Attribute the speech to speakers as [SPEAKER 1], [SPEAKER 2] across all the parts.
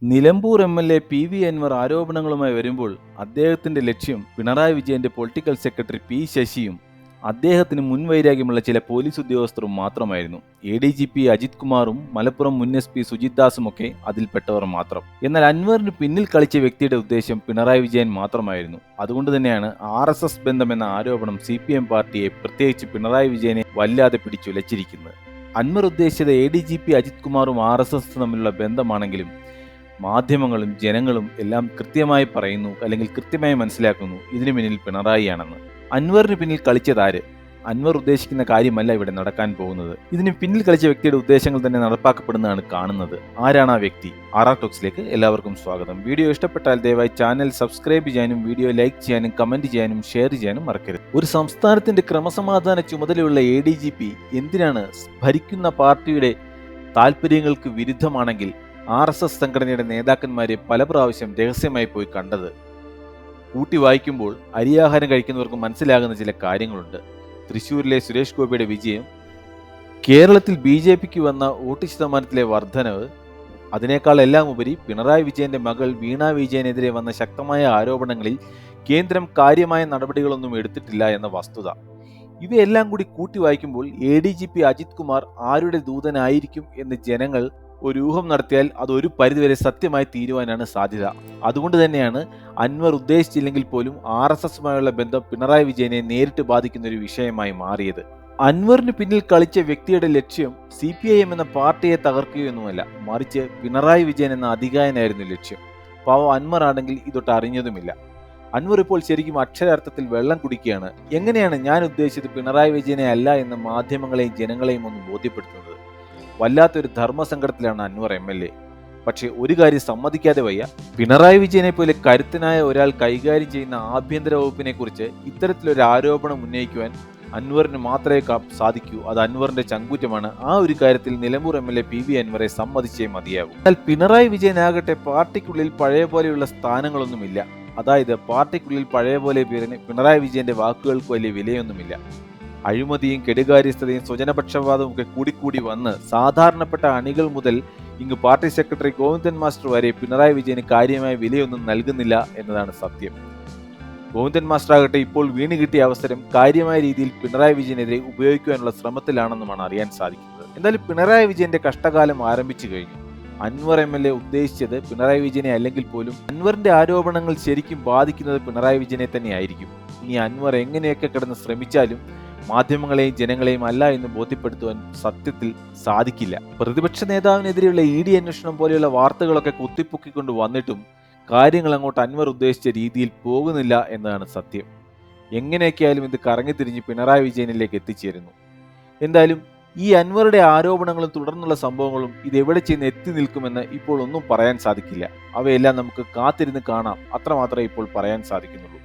[SPEAKER 1] Nilambur MLA. PV. Anwar ആരോപണങ്ങളുമായി വരുമ്പോൾ അദ്ദേഹത്തിന്റെ ലക്ഷ്യം പിണറായി വിജയന്റെ പൊളിറ്റിക്കൽ സെക്രട്ടറി പി. ശശിയും അദ്ദേഹത്തിന് മുൻവൈരാഗ്യമുള്ള ചില പോലീസ് ഉദ്യോഗസ്ഥരും മാത്രമായിരുന്നു. എ.ഡി.ജി.പി. അജിത് കുമാറും മലപ്പുറം മുൻ എസ്.പി. സുജിത് ദാസുമൊക്കെ അതിൽപ്പെട്ടവർ മാത്രം. എന്നാൽ അൻവറിന് പിന്നിൽ കളിച്ച വ്യക്തിയുടെ ഉദ്ദേശം പിണറായി വിജയൻ മാത്രമായിരുന്നു. അതുകൊണ്ട് തന്നെയാണ് RSS ബന്ധമെന്ന ആരോപണം CPM പാർട്ടിയെ, പ്രത്യേകിച്ച് പിണറായി വിജയനെ വല്ലാതെ പിടിച്ചുലച്ചിരിക്കുന്നത്. അൻവർ ഉദ്ദേശിച്ചത് എ.ഡി.ജി.പി. അജിത് കുമാറും RSS തമ്മിലുള്ള ബന്ധമാണെങ്കിലും മാധ്യമങ്ങളും ജനങ്ങളും എല്ലാം കൃത്യമായി പറയുന്നു, അല്ലെങ്കിൽ കൃത്യമായി മനസ്സിലാക്കുന്നു ഇതിനു പിന്നിൽ പിണറായിയാണെന്ന്. അൻവറിന് പിന്നിൽ കളിച്ചതാര്? അൻവർ ഉദ്ദേശിക്കുന്ന കാര്യമല്ല ഇവിടെ നടക്കാൻ പോകുന്നത്. ഇതിന് പിന്നിൽ കളിച്ച വ്യക്തിയുടെ ഉദ്ദേശങ്ങൾ തന്നെ നടപ്പാക്കപ്പെടുന്നതാണ് കാണുന്നത്. ആരാണ് ആ വ്യക്തി? RR ടോക്സിലേക്ക് എല്ലാവർക്കും സ്വാഗതം. വീഡിയോ ഇഷ്ടപ്പെട്ടാൽ ദയവായി ചാനൽ സബ്സ്ക്രൈബ് ചെയ്യാനും വീഡിയോ ലൈക്ക് ചെയ്യാനും കമന്റ് ചെയ്യാനും ഷെയർ ചെയ്യാനും മറക്കരുത്. ഒരു സംസ്ഥാനത്തിന്റെ ക്രമസമാധാന ചുമതലയുള്ള ADGP എന്തിനാണ് ഭരിക്കുന്ന പാർട്ടിയുടെ താല്പര്യങ്ങൾക്ക് വിരുദ്ധമാണെങ്കിൽ RSS സംഘടനയുടെ നേതാക്കന്മാരെ പല പ്രാവശ്യം രഹസ്യമായി പോയി കണ്ടത്? കൂട്ടി വായിക്കുമ്പോൾ അരിയാഹാരം കഴിക്കുന്നവർക്ക് മനസ്സിലാകുന്ന ചില കാര്യങ്ങളുണ്ട്. തൃശ്ശൂരിലെ സുരേഷ് ഗോപിയുടെ വിജയം, കേരളത്തിൽ BJPക്ക് വന്ന വോട്ട് ശതമാനത്തിലെ വർധനവ്, അതിനേക്കാൾ എല്ലാം ഉപരി പിണറായി വിജയന്റെ മകൾ വീണ വിജയനെതിരെ വന്ന ശക്തമായ ആരോപണങ്ങളിൽ കേന്ദ്രം കാര്യമായ നടപടികളൊന്നും എടുത്തിട്ടില്ല എന്ന വസ്തുത. ഇവയെല്ലാം കൂടി കൂട്ടി വായിക്കുമ്പോൾ ADGP അജിത് കുമാർ ആരുടെ ദൂതനായിരിക്കും എന്ന് ജനങ്ങൾ ഒരു ഊഹം നടത്തിയാൽ അത് ഒരു പരിധിവരെ സത്യമായി തീരുവാനാണ് സാധ്യത. അതുകൊണ്ട് തന്നെയാണ് അൻവർ ഉദ്ദേശിച്ചില്ലെങ്കിൽ പോലും RSSമായുള്ള ബന്ധം പിണറായി വിജയനെ നേരിട്ട് ബാധിക്കുന്ന ഒരു വിഷയമായി മാറിയത്. അൻവറിന് പിന്നിൽ കളിച്ച വ്യക്തിയുടെ ലക്ഷ്യം CPIM എന്ന പാർട്ടിയെ തകർക്കുകയൊന്നുമല്ല, മറിച്ച് പിണറായി വിജയൻ എന്ന അധികായനായിരുന്നു ലക്ഷ്യം. പാവം അൻവർ ആണെങ്കിൽ ഇതൊട്ട് അറിഞ്ഞതുമില്ല. അൻവർ ഇപ്പോൾ ശരിക്കും അക്ഷരാർത്ഥത്തിൽ വെള്ളം കുടിക്കുകയാണ്. എങ്ങനെയാണ് ഞാൻ ഉദ്ദേശിച്ചത് പിണറായി വിജയനെ അല്ല എന്ന് മാധ്യമങ്ങളെയും ജനങ്ങളെയും ഒന്ന് ബോധ്യപ്പെടുത്തുന്നത്? വല്ലാത്തൊരു ധർമ്മസങ്കടത്തിലാണ് അൻവർ MLA. പക്ഷേ ഒരു കാര്യം സമ്മതിക്കാതെ വയ്യ, പിണറായി വിജയനെ പോലെ കരുത്തനായ ഒരാൾ കൈകാര്യം ചെയ്യുന്ന ആഭ്യന്തര വകുപ്പിനെ കുറിച്ച് ഇത്തരത്തിലൊരു ആരോപണം ഉന്നയിക്കുവാൻ അൻവറിന് മാത്രമേ സാധിക്കൂ. അത് അൻവറിന്റെ ചങ്കൂറ്റമാണ്. ആ ഒരു കാര്യത്തിൽ നിലമ്പൂർ MLA PV അൻവറെ സമ്മതിച്ചേ മതിയാകും. എന്നാൽ പിണറായി വിജയനാകട്ടെ പാർട്ടിക്കുള്ളിൽ പഴയ പോലെയുള്ള സ്ഥാനങ്ങളൊന്നുമില്ല. അതായത് പാർട്ടിക്കുള്ളിൽ പഴയ പോലെ പിണറായി വിജയന്റെ വാക്കുകൾക്ക് വലിയ വിലയൊന്നുമില്ല. അഴിമതിയും കെടുകാര്യസ്ഥതയും സ്വജനപക്ഷപാതവും ഒക്കെ കൂടിക്കൂടി വന്ന് സാധാരണപ്പെട്ട അണികൾ മുതൽ ഇങ്ങ് പാർട്ടി സെക്രട്ടറി ഗോവിന്ദൻ മാസ്റ്റർ വരെ പിണറായി വിജയന് കാര്യമായ വിലയൊന്നും നൽകുന്നില്ല എന്നതാണ് സത്യം. ഗോവിന്ദൻ മാസ്റ്റർ ആകട്ടെ ഇപ്പോൾ വീണ് കിട്ടിയ അവസരം കാര്യമായ രീതിയിൽ പിണറായി വിജയനെതിരെ ഉപയോഗിക്കുവാനുള്ള ശ്രമത്തിലാണെന്നുമാണ് അറിയാൻ സാധിക്കുന്നത്. എന്തായാലും പിണറായി വിജയന്റെ കഷ്ടകാലം ആരംഭിച്ചു കഴിഞ്ഞു. അൻവർ MLA ഉദ്ദേശിച്ചത് പിണറായി വിജയനെ അല്ലെങ്കിൽ പോലും അൻവറിന്റെ ആരോപണങ്ങൾ ശരിക്കും ബാധിക്കുന്നത് പിണറായി വിജയനെ തന്നെയായിരിക്കും. ഇനി അൻവർ എങ്ങനെയൊക്കെ കിടന്ന് ശ്രമിച്ചാലും മാധ്യമങ്ങളെയും ജനങ്ങളെയും അല്ല എന്ന് ബോധ്യപ്പെടുത്തുവാൻ സത്യത്തിൽ സാധിക്കില്ല. പ്രതിപക്ഷ നേതാവിനെതിരെയുള്ള ED അന്വേഷണം പോലെയുള്ള വാർത്തകളൊക്കെ കുത്തിപ്പൊക്കിക്കൊണ്ട് വന്നിട്ടും കാര്യങ്ങൾ അങ്ങോട്ട് അൻവർ ഉദ്ദേശിച്ച രീതിയിൽ പോകുന്നില്ല എന്നതാണ് സത്യം. എങ്ങനെയൊക്കെയായാലും ഇത് കറങ്ങിത്തിരിഞ്ഞ് പിണറായി വിജയനിലേക്ക് എത്തിച്ചേരുന്നു. എന്തായാലും ഈ അൻവറുടെ ആരോപണങ്ങളും തുടർന്നുള്ള സംഭവങ്ങളും ഇതെവിടെ ചെന്ന് എത്തി നിൽക്കുമെന്ന് ഇപ്പോൾ ഒന്നും പറയാൻ സാധിക്കില്ല. അവയെല്ലാം നമുക്ക് കാത്തിരുന്ന് കാണാം, അത്രമാത്രമേ ഇപ്പോൾ പറയാൻ സാധിക്കുന്നുള്ളൂ.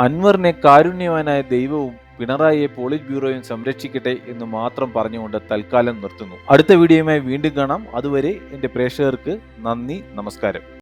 [SPEAKER 1] അൻവറിനെ കാരുണ്യവാനായ ദൈവവും പിണറായിയെ പോളിറ്റ് ബ്യൂറോയും സംരക്ഷിക്കട്ടെ എന്ന് മാത്രം പറഞ്ഞുകൊണ്ട് തൽക്കാലം നിർത്തുന്നു. അടുത്ത വീഡിയോയുമായി വീണ്ടും കാണാം. അതുവരെ എൻ്റെ പ്രേക്ഷകർക്ക് നന്ദി, നമസ്കാരം.